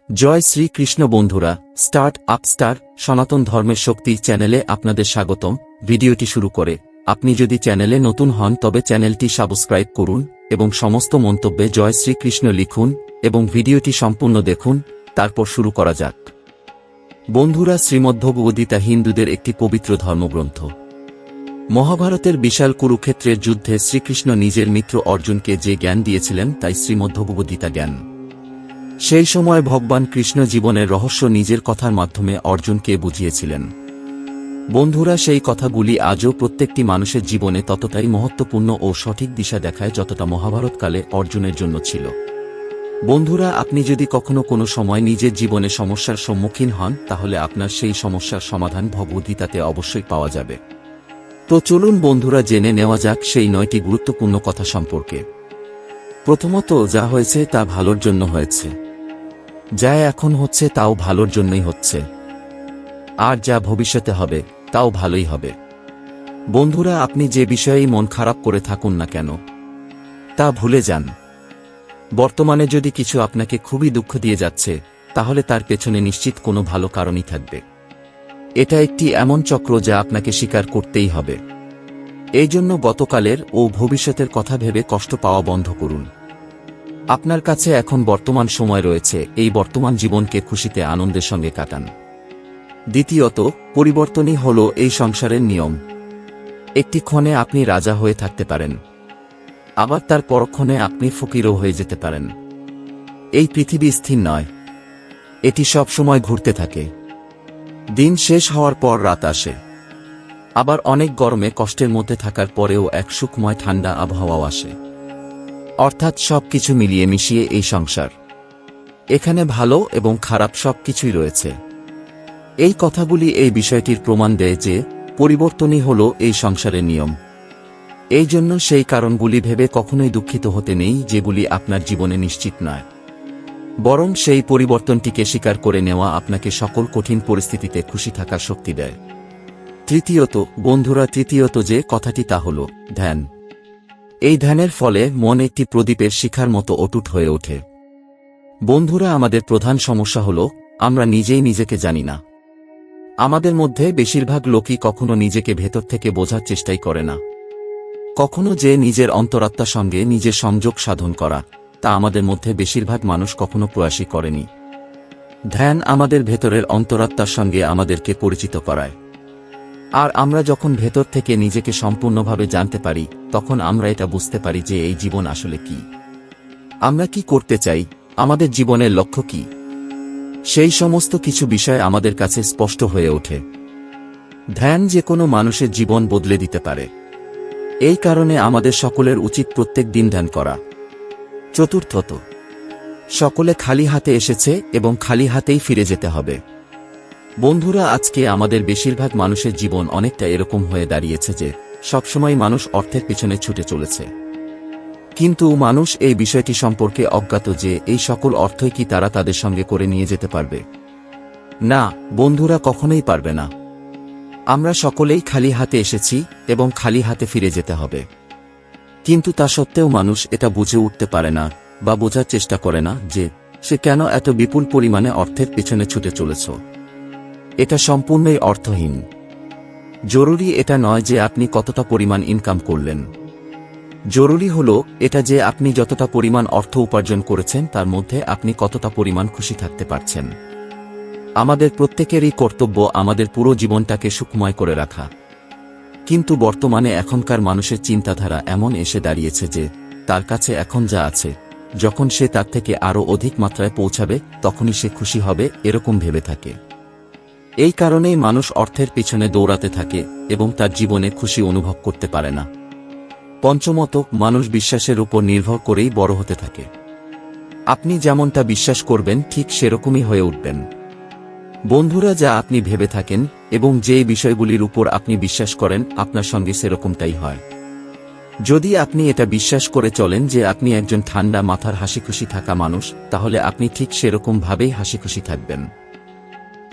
জয় শ্রীকৃষ্ণ বন্ধুরা, start up star সনাতন ধর্মের শক্তি চ্যানেলে আপনাদের স্বাগতম। ভিডিওটি শুরু করে আপনি যদি চ্যানেলে নতুন হন তবে চ্যানেলটি সাবস্ক্রাইব করুন এবং সমস্ত মন্তব্যে জয় শ্রীকৃষ্ণ লিখুন এবং ভিডিওটি সম্পূর্ণ দেখুন। তারপর শুরু করা যাক। বন্ধুরা, শ্রীমদ্ভগবদ্গীতা হিন্দুদের একটি পবিত্র ধর্মগ্রন্থ। মহাভারতের বিশাল কুরুক্ষেত্রের যুদ্ধে শ্রীকৃষ্ণ নিজের মিত্র অর্জুনকে যে জ্ঞান দিয়েছিলেন তাই শ্রীমদ্ভগবদ্গীতা জ্ঞান। সেই সময় ভগবান কৃষ্ণ জীবনের রহস্য নিজের কথার মাধ্যমে অর্জুনকে বুঝিয়েছিলেন। বন্ধুরা, সেই কথাগুলি আজও প্রত্যেকটি মানুষের জীবনে ততটাই মহত্বপূর্ণ ও সঠিক দিশা দেখায় যতটা মহাভারতকালে অর্জুনের জন্য ছিল। বন্ধুরা, আপনি যদি কখনো কোনো সময় নিজের জীবনে সমস্যার সম্মুখীন হন তাহলে আপনার সেই সমস্যার সমাধান ভগবদ্গীতাতে অবশ্যই পাওয়া যাবে। তো চলুন বন্ধুরা, জেনে নেওয়া যাক সেই 9টি গুরুত্বপূর্ণ কথা সম্পর্কে। প্রথমত, যা হয়েছে তা ভালোর জন্য হয়েছে। যা এখন হচ্ছে তাও ভালোর জন্যই হচ্ছে, আর যা ভবিষ্যতে হবে তাও ভালোই হবে। বন্ধুরা, আপনি যে বিষয়েই মন খারাপ করে থাকুন না কেন তা ভুলে যান। বর্তমানে যদি কিছু আপনাকে খুবই দুঃখ দিয়ে যাচ্ছে তাহলে তার পেছনে নিশ্চিত কোনো ভালো কারণই থাকবে। এটা একটি এমন চক্র যা আপনাকে স্বীকার করতেই হবে। এই জন্য গতকালের ও ভবিষ্যতের কথা ভেবে কষ্ট পাওয়া বন্ধ করুন। আপনার কাছে এখন বর্তমান সময় রয়েছে, এই বর্তমান জীবনকে খুশিতে আনন্দের সঙ্গে কাটান। দ্বিতীয়ত, পরিবর্তনই হল এই সংসারের নিয়ম। একটি ক্ষণে আপনি রাজা হয়ে থাকতে পারেন, আবার তার পরক্ষণে আপনি ফকিরও হয়ে যেতে পারেন। এই পৃথিবী স্থির নয়, এটি সব সময় ঘুরতে থাকে। দিন শেষ হওয়ার পর রাত আসে, আবার অনেক গরমে কষ্টের মধ্যে থাকার পরেও এক সুখময় ঠান্ডা আবহাওয়াও আসে। অর্থাৎ সবকিছু মিলিয়ে মিশিয়ে এই সংসার। এখানে ভালো এবং খারাপ সবকিছুই রয়েছে। এই কথাগুলি এই বিষয়টির প্রমাণ দেয় যে পরিবর্তনই হল এই সংসারের নিয়ম। এই জন্য সেই কারণগুলি ভেবে কখনোই দুঃখিত হতে নেই যেগুলি আপনার জীবনে নিশ্চিত নয়, বরং সেই পরিবর্তনটিকে স্বীকার করে নেওয়া আপনাকে সকল কঠিন পরিস্থিতিতে খুশি থাকার শক্তি দেয়। তৃতীয়ত বন্ধুরা, যে কথাটি তা হল ধ্যান। এই ধ্যানের ফলে মন একটি প্রদীপের শিখার মতো অটুট হয়ে ওঠে। বন্ধুরা, আমাদের প্রধান সমস্যা হল আমরা নিজেই নিজেকে জানি না। আমাদের মধ্যে বেশিরভাগ লোকই কখনো নিজেকে ভেতর থেকে বোঝার চেষ্টাই করে না। কখনো যে নিজের অন্তরাত্মার সঙ্গে নিজের সংযোগ সাধন করা, তা আমাদের মধ্যে বেশিরভাগ মানুষ কখনো প্রয়াসই করেনি। ধ্যান আমাদের ভেতরের অন্তরাত্মার সঙ্গে আমাদেরকে পরিচিত করায়। আর আমরা যখন ভেতর থেকে নিজেকে সম্পূর্ণভাবে জানতে পারি তখন আমরা এটা বুঝতে পারি যে এই জীবন আসলে কি, আমরা কি করতে চাই, আমাদের জীবনের লক্ষ্য কি। সেই সমস্ত কিছু বিষয় আমাদের কাছে স্পষ্ট হয়ে ওঠে। ধ্যান যে কোনো মানুষের জীবন বদলে দিতে পারে। এই কারণে আমাদের সকলের উচিত প্রত্যেক দিন ধ্যান করা। চতুর্থত, সকলে খালি হাতে এসেছে এবং খালি হাতেই ফিরে যেতে হবে। বন্ধুরা, আজকে আমাদের বেশিরভাগ মানুষের জীবন অনেকটা এরকম হয়ে দাঁড়িয়েছে যে সবসময় মানুষ অর্থের পিছনে ছুটে চলেছে, কিন্তু মানুষ এই বিষয়টি সম্পর্কে অজ্ঞাত যে এই সকল অর্থই কি তারা তাদের সঙ্গে করে নিয়ে যেতে পারবে। না বন্ধুরা, কখনোই পারবে না। আমরা সকলেই খালি হাতে এসেছি এবং খালি হাতে ফিরে যেতে হবে, কিন্তু তা সত্ত্বেও মানুষ এটা বুঝে উঠতে পারে না বা বোঝার চেষ্টা করে না যে সে কেন এত বিপুল পরিমাণে অর্থের পেছনে ছুটে চলেছে। এটা সম্পূর্ণই অর্থহীন। জরুরি এটা নয় যে আপনি কতটা পরিমাণ ইনকাম করলেন, জরুরি হল এটা যে আপনি যতটা পরিমাণ অর্থ উপার্জন করেছেন তার মধ্যে আপনি কতটা পরিমাণ খুশি থাকতে পারছেন। আমাদের প্রত্যেকেরই কর্তব্য আমাদের পুরো জীবনটাকে সুখময় করে রাখা, কিন্তু বর্তমানে এখনকার মানুষের চিন্তাধারা এমন এসে দাঁড়িয়েছে যে তার কাছে এখন যা আছে, যখন সে তার থেকে আরও অধিক মাত্রায় পৌঁছাবে তখনই সে খুশি হবে এরকম ভেবে থাকে। এই কারণেই মানুষ অর্থের পিছনে দৌড়াতে থাকে এবং তার জীবনে খুশি অনুভব করতে পারে না। পঞ্চমত, মানুষ বিশ্বাসের উপর নির্ভর করেই বড় হতে থাকে। আপনি যেমনটা বিশ্বাস করবেন ঠিক সেরকমই হয়ে উঠবেন। বন্ধুরা, যা আপনি ভেবে থাকেন এবং যে বিষয়গুলির উপর আপনি বিশ্বাস করেন আপনার সঙ্গে সেরকমটাই হয়। যদি আপনি এটা বিশ্বাস করে চলেন যে আপনি একজন ঠান্ডা মাথার হাসিখুশি থাকা মানুষ, তাহলে আপনি ঠিক সেরকম ভাবেই হাসিখুশি থাকবেন।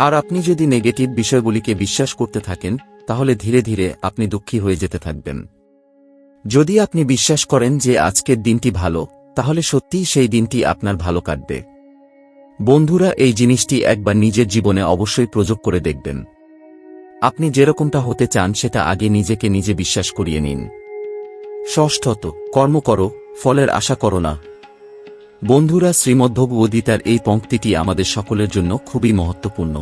আর আপনি যদি নেগেটিভ বিষয়গুলিকে বিশ্বাস করতে থাকেন তাহলে ধীরে ধীরে আপনি দুঃখী হয়ে যেতে থাকবেন। যদি আপনি বিশ্বাস করেন যে আজকের দিনটি ভালো, তাহলে সত্যিই সেই দিনটি আপনার ভালো কাটবে। বন্ধুরা, এই জিনিসটি একবার নিজের জীবনে অবশ্যই প্রয়োগ করে দেখবেন। আপনি যেরকমটা হতে চান সেটা আগে নিজেকে নিজে বিশ্বাস করিয়ে নিন। ষষ্ঠত, কর্ম করো, ফলের আশা করো না। বন্ধুরা, শ্রীমদ্ভগবদ্গীতার এই পংক্তিটি আমাদের সকলের জন্য খুবই মহত্বপূর্ণ।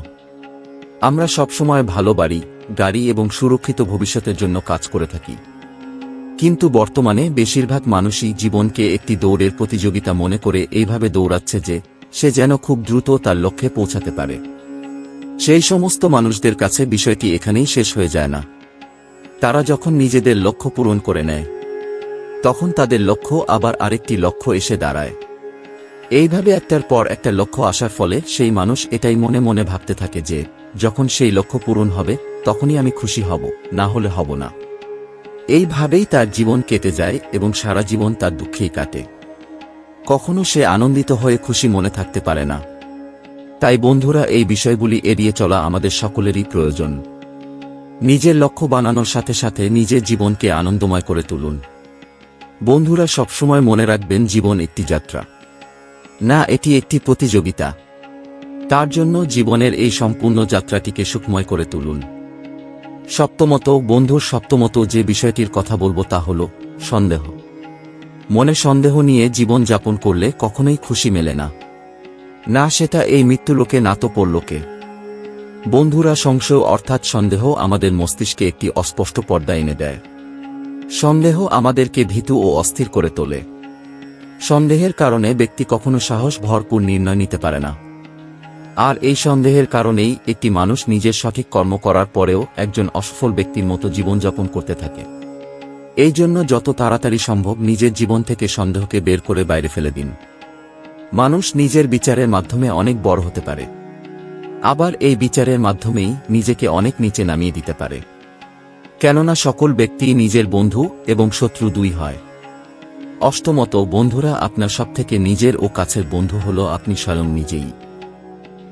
আমরা সবসময় ভালো বাড়ি, গাড়ি এবং সুরক্ষিত ভবিষ্যতের জন্য কাজ করে থাকি, কিন্তু বর্তমানে বেশিরভাগ মানুষই জীবনকে একটি দৌড়ের প্রতিযোগিতা মনে করে এইভাবে দৌড়াচ্ছে যে সে যেন খুব দ্রুত তার লক্ষ্যে পৌঁছাতে পারে। সেই সমস্ত মানুষদের কাছে বিষয়টি এখানেই শেষ হয়ে যায় না। তারা যখন নিজেদের লক্ষ্য পূরণ করে নেয়, তখন তাদের লক্ষ্য আবার আরেকটি লক্ষ্য এসে দাঁড়ায়। এইভাবে একটার পর একটা লক্ষ্য আসার ফলে সেই মানুষ এটাই মনে মনে ভাবতে থাকে যে যখন সেই লক্ষ্য পূরণ হবে তখনই আমি খুশি হব, না হলে হব না। এইভাবেই তার জীবন কেটে যায় এবং সারা জীবন তার দুঃখেই কাটে। কখনো সে আনন্দিত হয়ে খুশি মনে থাকতে পারে না। তাই বন্ধুরা, এই বিষয়গুলি এড়িয়ে চলা আমাদের সকলেরই প্রয়োজন। নিজের লক্ষ্য বানানোর সাথে সাথে নিজের জীবনকে আনন্দময় করে তুলুন। বন্ধুরা, সবসময় মনে রাখবেন, জীবন একটি যাত্রা না, এটি একটি প্রতিযোগিতা। তার জন্য জীবনের এই সম্পূর্ণ যাত্রাটিকে সুখময় করে তুলুন। সপ্তমত, বন্ধুর সপ্তমত যে বিষয়টির কথা বলবো তা হল সন্দেহ। মনে সন্দেহ নিয়ে জীবন যাপন করলে কখনোই খুশি মেলে না, না সেটা এই মৃত্যুলোকে না তো পরলোকে। বন্ধুরা, সংশয় অর্থাৎ সন্দেহ আমাদের মস্তিষ্কে একটি অস্পষ্ট পর্দা এনে দেয়। সন্দেহ আমাদেরকে ভীতু ও অস্থির করে তোলে। সন্দেহের কারণে ব্যক্তি কখনো সাহস ভরপুর নির্ণয় নিতে পারে না। আর এই সন্দেহের কারণেই একটি মানুষ নিজের সঠিক কর্ম করার পরেও একজন অসফল ব্যক্তির মতো জীবনযাপন করতে থাকে। এই জন্য যত তাড়াতাড়ি সম্ভব নিজের জীবন থেকে সন্দেহকে বের করে বাইরে ফেলে দিন। মানুষ নিজের বিচারের মাধ্যমে অনেক বড় হতে পারে, আবার এই বিচারের মাধ্যমেই নিজেকে অনেক নিচে নামিয়ে দিতে পারে। কেননা সকল ব্যক্তি নিজের বন্ধু এবং শত্রু দুই হয়। অষ্টমত, বন্ধুরা, আপনার সবথেকে নিজের ও কাছের বন্ধু হল আপনি স্বয়ং নিজেই।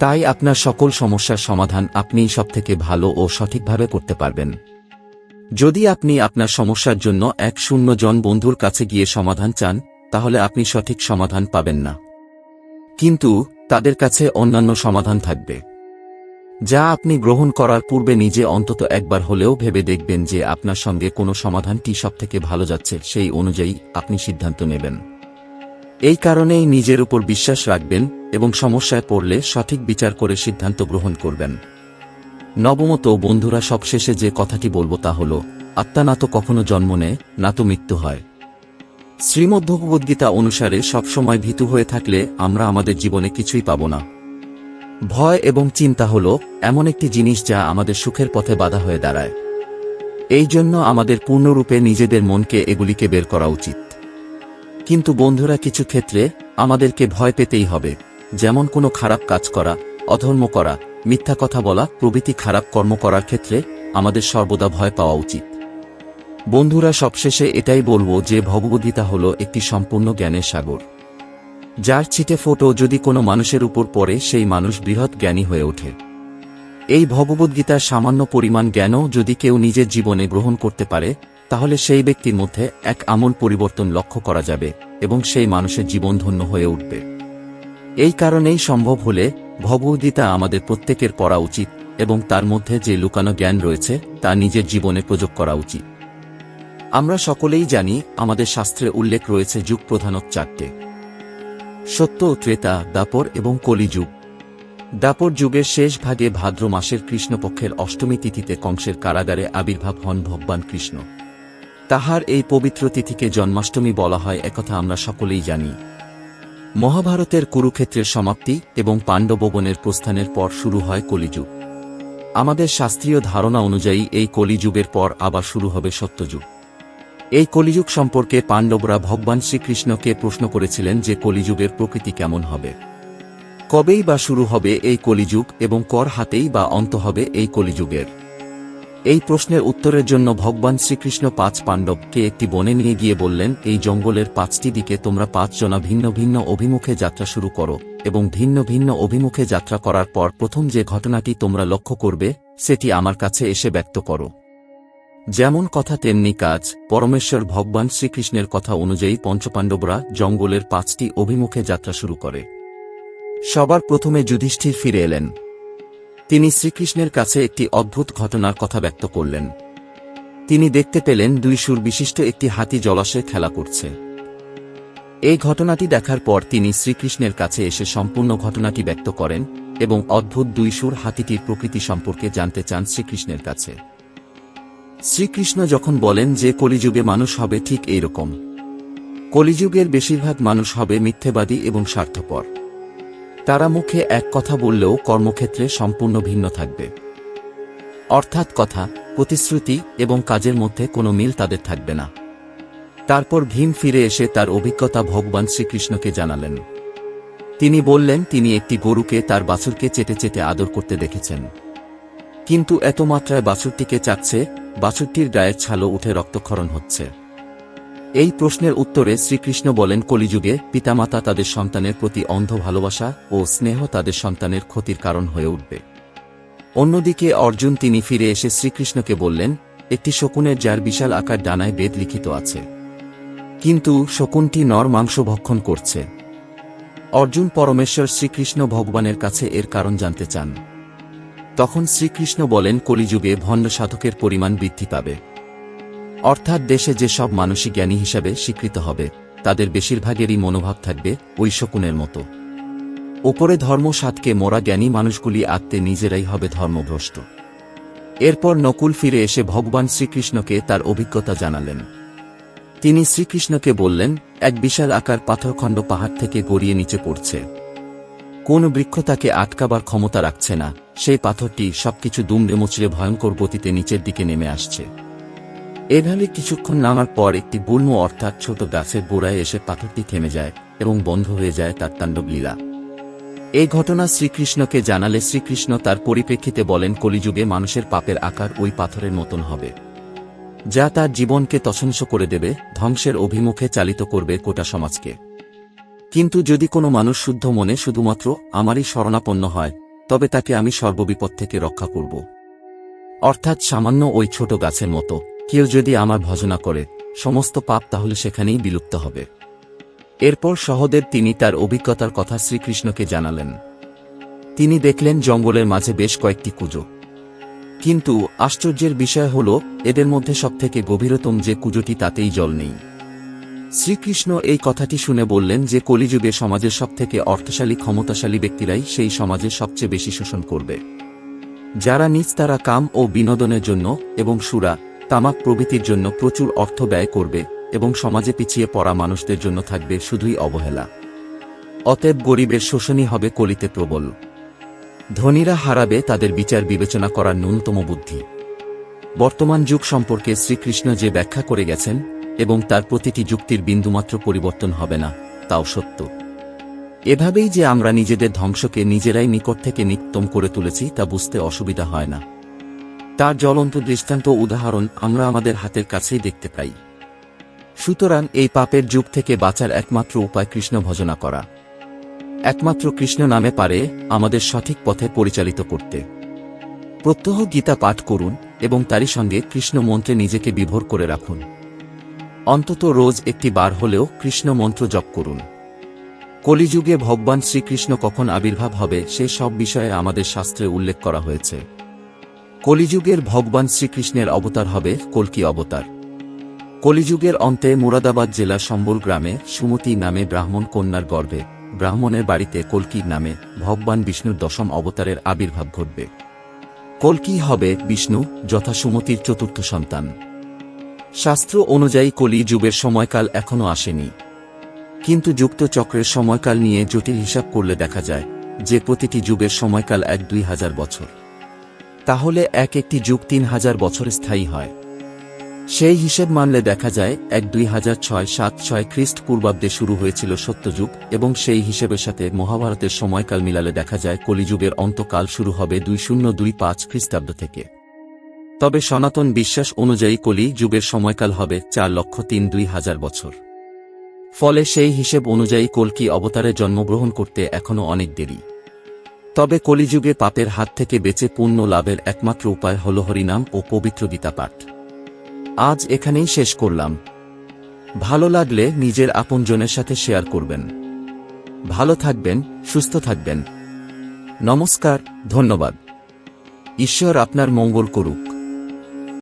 তাই আপনার সকল সমস্যার সমাধান আপনিই সবথেকে ভালো ও সঠিকভাবে করতে পারবেন। যদি আপনি আপনার সমস্যার জন্য 1-0 জন বন্ধুর কাছে গিয়ে সমাধান চান, তাহলে আপনি সঠিক সমাধান পাবেন না, কিন্তু তাদের কাছে অন্যান্য সমাধান থাকবে, যা আপনি গ্রহণ করার পূর্বে নিজে অন্তত একবার হলেও ভেবে দেখবেন যে আপনার সঙ্গে কোন সমাধানটি সবথেকে ভালো যাচ্ছে, সেই অনুযায়ী আপনি সিদ্ধান্ত নেবেন। এই কারণেই নিজের উপর বিশ্বাস রাখবেন এবং সমস্যায় পড়লে সঠিক বিচার করে সিদ্ধান্ত গ্রহণ করবেন। নবমত, বন্ধুরা, সবশেষে যে কথাটি বলবো তা হল, আত্মা না তো কখনো জন্ম নেয়, না তো মৃত্যু হয়। শ্রীমদ্ভগবদ্গীতা অনুসারে সবসময় ভীতু হয়ে থাকলে আমরা আমাদের জীবনে কিছুই পাব না। ভয় এবং চিন্তা হল এমন একটি জিনিস যা আমাদের সুখের পথে বাধা হয়ে দাঁড়ায়। এই জন্য আমাদের পূর্ণরূপে নিজেদের মনকে এগুলিকে বের করা উচিত। কিন্তু বন্ধুরা, কিছু ক্ষেত্রে আমাদেরকে ভয় পেতেই হবে, যেমন কোনো খারাপ কাজ করা, অধর্ম করা, মিথ্যা কথা বলা প্রভৃতি খারাপ কর্ম করার ক্ষেত্রে আমাদের সর্বদা ভয় পাওয়া উচিত। বন্ধুরা, সবশেষে এটাই বলবো যে ভগবদ্গীতা হল একটি সম্পূর্ণ জ্ঞানের সাগর, যার ছিটে ফোঁটো যদি কোনো মানুষের উপর পড়ে সেই মানুষ বৃহৎ জ্ঞানী হয়ে ওঠে। এই ভগবদ্গীতার সামান্য পরিমাণ জ্ঞানও যদি কেউ নিজের জীবনে গ্রহণ করতে পারে, তাহলে সেই ব্যক্তির মধ্যে এক আমূল পরিবর্তন লক্ষ্য করা যাবে এবং সেই মানুষের জীবন ধন্য হয়ে উঠবে। এই কারণেই সম্ভব হলে ভগবদ্গীতা আমাদের প্রত্যেকের পড়া উচিত এবং তার মধ্যে যে লুকানো জ্ঞান রয়েছে তা নিজের জীবনে প্রয়োগ করা উচিত। আমরা সকলেই জানি, আমাদের শাস্ত্রে উল্লেখ রয়েছে যুগ প্রধানত 4টে: সত্য, ত্রেতা, দ্বাপর এবং কলিযুগ। দ্বাপর যুগের শেষ ভাগে ভাদ্র মাসের কৃষ্ণপক্ষের অষ্টমী তিথিতে কংসের কারাগারে আবির্ভাব হন ভগবান কৃষ্ণ। তাহার এই পবিত্র তিথিকে জন্মাষ্টমী বলা হয়, একথা আমরা সকলেই জানি। মহাভারতের কুরুক্ষেত্রের সমাপ্তি এবং পাণ্ডবগণের প্রস্থানের পর শুরু হয় কলিযুগ। আমাদের শাস্ত্রীয় ধারণা অনুযায়ী এই কলিযুগের পর আবার শুরু হবে সত্যযুগ। এই কলিযুগ সম্পর্কে পাণ্ডবরা ভগবান শ্রীকৃষ্ণকে প্রশ্ন করেছিলেন যে কলিযুগের প্রকৃতি কেমন হবে, কবেই বা শুরু হবে এই কলিযুগ এবং কর হাতেই বা অন্ত হবে এই কলিযুগের। এই প্রশ্নের উত্তরের জন্য ভগবান শ্রীকৃষ্ণ 5 পাণ্ডবকে একটি বনে নিয়ে গিয়ে বললেন, এই জঙ্গলের 5টি দিকে তোমরা 5 জনা ভিন্ন ভিন্ন অভিমুখে যাত্রা শুরু করো এবং ভিন্ন ভিন্ন অভিমুখে যাত্রা করার পর প্রথম যে ঘটনাটি তোমরা লক্ষ্য করবে সেটি আমার কাছে এসে ব্যক্ত করো। যেমন কথা তেমনি কাজ। পরমেশ্বর ভগবান শ্রীকৃষ্ণের কথা অনুযায়ী পঞ্চপাণ্ডবরা জঙ্গলের 5টি অভিমুখে যাত্রা শুরু করে। সবার প্রথমে যুধিষ্ঠির ফিরে এলেন। তিনি শ্রীকৃষ্ণের কাছে একটি অদ্ভুত ঘটনার কথা ব্যক্ত করলেন। তিনি দেখতে পেলেন দুই সুর বিশিষ্ট একটি হাতি জলাশয়ে খেলা করছে। এই ঘটনাটি দেখার পর তিনি শ্রীকৃষ্ণের কাছে এসে সম্পূর্ণ ঘটনাটি ব্যক্ত করেন এবং অদ্ভুত দুই সুর হাতিটির প্রকৃতি সম্পর্কে জানতে চান শ্রীকৃষ্ণের কাছে। শ্রীকৃষ্ণ যখন বলেন যে কলিযুগে মানুষ হবে ঠিক এই রকম। কলিযুগের বেশিরভাগ মানুষ হবে মিথ্যেবাদী এবং স্বার্থপর। তারা মুখে এক কথা বললেও কর্মক্ষেত্রে সম্পূর্ণ ভিন্ন থাকবে। অর্থাৎ কথা, প্রতিশ্রুতি এবং কাজের মধ্যে কোনো মিল তাদের থাকবে না। তারপর ভীম ফিরে এসে তার অভিজ্ঞতা ভগবান শ্রীকৃষ্ণকে জানালেন। তিনি বললেন তিনি একটি গরুকে তার বাছুরকে চেটে চেটে আদর করতে দেখেছেন, কিন্তু এত মাত্রায় বাছুরটিকে চাচ্ছে, বাছুরটির গায়ের ছালও উঠে রক্তক্ষরণ হচ্ছে। এই প্রশ্নের উত্তরে শ্রীকৃষ্ণ বলেন কলিযুগে পিতামাতা তাদের সন্তানের প্রতি অন্ধ ভালোবাসা ও স্নেহ তাদের সন্তানের ক্ষতির কারণ হয়ে উঠবে। অন্যদিকে অর্জুন তিনি ফিরে এসে শ্রীকৃষ্ণকে বললেন একটি শকুনের যার বিশাল আকার ডানায় বেদ লিখিত আছে, কিন্তু শকুনটি নর মাংস ভক্ষণ করছে। অর্জুন পরমেশ্বর শ্রীকৃষ্ণ ভগবানের কাছে এর কারণ জানতে চান। তখন শ্রীকৃষ্ণ বলেন কলিযুগে ভণ্ড সাধকের পরিমাণ বৃদ্ধি পাবে। অর্থাৎ দেশে যে সব মানুষই জ্ঞানী হিসাবে স্বীকৃত হবে তাদের বেশিরভাগেরই মনোভাব থাকবে ওই শকুনের মতো। ওপরে ধর্ম সাধকে মোরা জ্ঞানী মানুষগুলি আত্মে নিজেরাই হবে ধর্মভ্রষ্ট। এরপর নকুল ফিরে এসে ভগবান শ্রীকৃষ্ণকে তার অভিজ্ঞতা জানালেন। তিনি শ্রীকৃষ্ণকে বললেন এক বিশাল আকার পাথরখণ্ড পাহাড় থেকে গড়িয়ে নিচে পড়ছে। কোন বৃক্ষ তাকে আটকাবার ক্ষমতা রাখছে না। সেই পাথরটি সবকিছু দুমড়ে মুচড়ে ভয়ঙ্কর গতিতে নিচের দিকে নেমে আসছে। এভাবে কিছুক্ষণ নামার পর একটি গুল্ম অর্থাৎ ছোট গাছের গোড়ায় এসে পাথরটি থেমে যায় এবং বন্ধ হয়ে যায় তার তাণ্ডব লীলা। এই ঘটনা শ্রীকৃষ্ণকে জানালে শ্রীকৃষ্ণ তার পরিপ্রেক্ষিতে বলেন কলিযুগে মানুষের পাপের আকার ওই পাথরের মতন হবে, যা তার জীবনকে তছনছ করে দেবে, ধ্বংসের অভিমুখে চালিত করবে গোটা সমাজকে। কিন্তু যদি কোনো মানুষ শুদ্ধ মনে শুধুমাত্র আমারই শরণাপন্ন হয় তবে তাকে আমি সর্ববিপদ থেকে রক্ষা করব। অর্থাৎ সামান্য ওই ছোট গাছের মতো কেউ যদি আমার ভজনা করে সমস্ত পাপ তাহলে সেখানেই বিলুপ্ত হবে। এরপর সহদেব তিনি তার অভিজ্ঞতার কথা শ্রীকৃষ্ণকে জানালেন। তিনি দেখলেন জঙ্গলের মাঝে বেশ কয়েকটি কুজো, কিন্তু আশ্চর্যের বিষয় হল এদের মধ্যে সবথেকে গভীরতম যে কুজোটি তাতেই জল নেই। শ্রীকৃষ্ণ এই কথাটি শুনে বললেন যে কলিযুগে সমাজের সবথেকে অর্থশালী ক্ষমতাশালী ব্যক্তিরাই সেই সমাজে সবচেয়ে বেশি শোষণ করবে। যারা নিজ তারা কাম ও বিনোদনের জন্য এবং সুরা তামাক প্রভৃতির জন্য প্রচুর অর্থ ব্যয় করবে এবং সমাজে পিছিয়ে পড়া মানুষদের জন্য থাকবে শুধুই অবহেলা। অতএব গরিবের শোষণই হবে কলিতে প্রবল। ধনীরা হারাবে তাদের বিচার বিবেচনা করার ন্যূনতম বুদ্ধি। বর্তমান যুগ সম্পর্কে শ্রীকৃষ্ণ যে ব্যাখ্যা করে গেছেন এবং তার প্রতিটি যুক্তির বিন্দুমাত্র পরিবর্তন হবে না, তাও সত্য। এভাবেই যে আমরা নিজেদের ধ্বংসকে নিজেরাই নিকট থেকে নিত্যম করে তুলেছি তা বুঝতে অসুবিধা হয় না। তার জ্বলন্ত দৃষ্টান্ত উদাহরণ আমরা আমাদের হাতের কাছেই দেখতে পাই। সুতরাং এই পাপের যুগ থেকে বাঁচার একমাত্র উপায় কৃষ্ণ ভজনা করা। একমাত্র কৃষ্ণ নামে পারে আমাদের সঠিক পথে পরিচালিত করতে। প্রত্যহ গীতা পাঠ করুন এবং তারই সঙ্গে কৃষ্ণ মন্ত্রে নিজেকে বিভোর করে রাখুন। অন্তত রোজ একটি বার হলেও কৃষ্ণ মন্ত্র জপ করুন। কলিযুগে ভগবান শ্রীকৃষ্ণ কখন আবির্ভাব হবে সে সব বিষয়ে আমাদের শাস্ত্রে উল্লেখ করা হয়েছে। কলিযুগের ভগবান শ্রীকৃষ্ণের অবতার হবে কল্কি অবতার। কলিযুগের অন্তে মুরাদাবাদ জেলার সম্বল গ্রামে সুমতি নামে ব্রাহ্মণ কন্যার গর্ভে ব্রাহ্মণের বাড়িতে কল্কি নামে ভগবান বিষ্ণুর দশম অবতারের আবির্ভাব ঘটবে। কল্কি হবে বিষ্ণু যথা সুমতির চতুর্থ সন্তান। শাস্ত্র অনুযায়ী কলি যুগের সময়কাল এখনও আসেনি, কিন্তু যুক্ত চক্রের সময়কাল নিয়ে জটিল হিসাব করলে দেখা যায় যে প্রতিটি যুগের সময়কাল 1-2 হাজার বছর। তাহলে একটি যুগ 3000 বছর স্থায়ী হয়। সেই হিসেব মানলে দেখা যায় 1-2006-76 খ্রিস্টপূর্বাব্দে শুরু হয়েছিল সত্যযুগ এবং সেই হিসেবের সাথে মহাভারতের সময়কাল মিলালে দেখা যায় কলিযুগের অন্তকাল শুরু হবে 2025 খ্রিস্টাব্দ থেকে। তবে সনাতন বিশ্বাস অনুযায়ী কলি যুগের সময়কাল হবে 4,03,2,000 বছর। ফলে সেই হিসেব অনুযায়ী কল্কি অবতারে জন্মগ্রহণ করতে এখনও অনেক দেরি। তবে কলিযুগে পাপের হাত থেকে বেঁচে পুণ্য লাভের একমাত্র উপায় হল হরিনাম ও পবিত্র গীতা পাঠ। আজ এখানেই শেষ করলাম। ভালো লাগলে নিজের আপনজনের সাথে শেয়ার করবেন। ভালো থাকবেন, সুস্থ থাকবেন। নমস্কার, ধন্যবাদ। ঈশ্বর আপনার মঙ্গল করুক।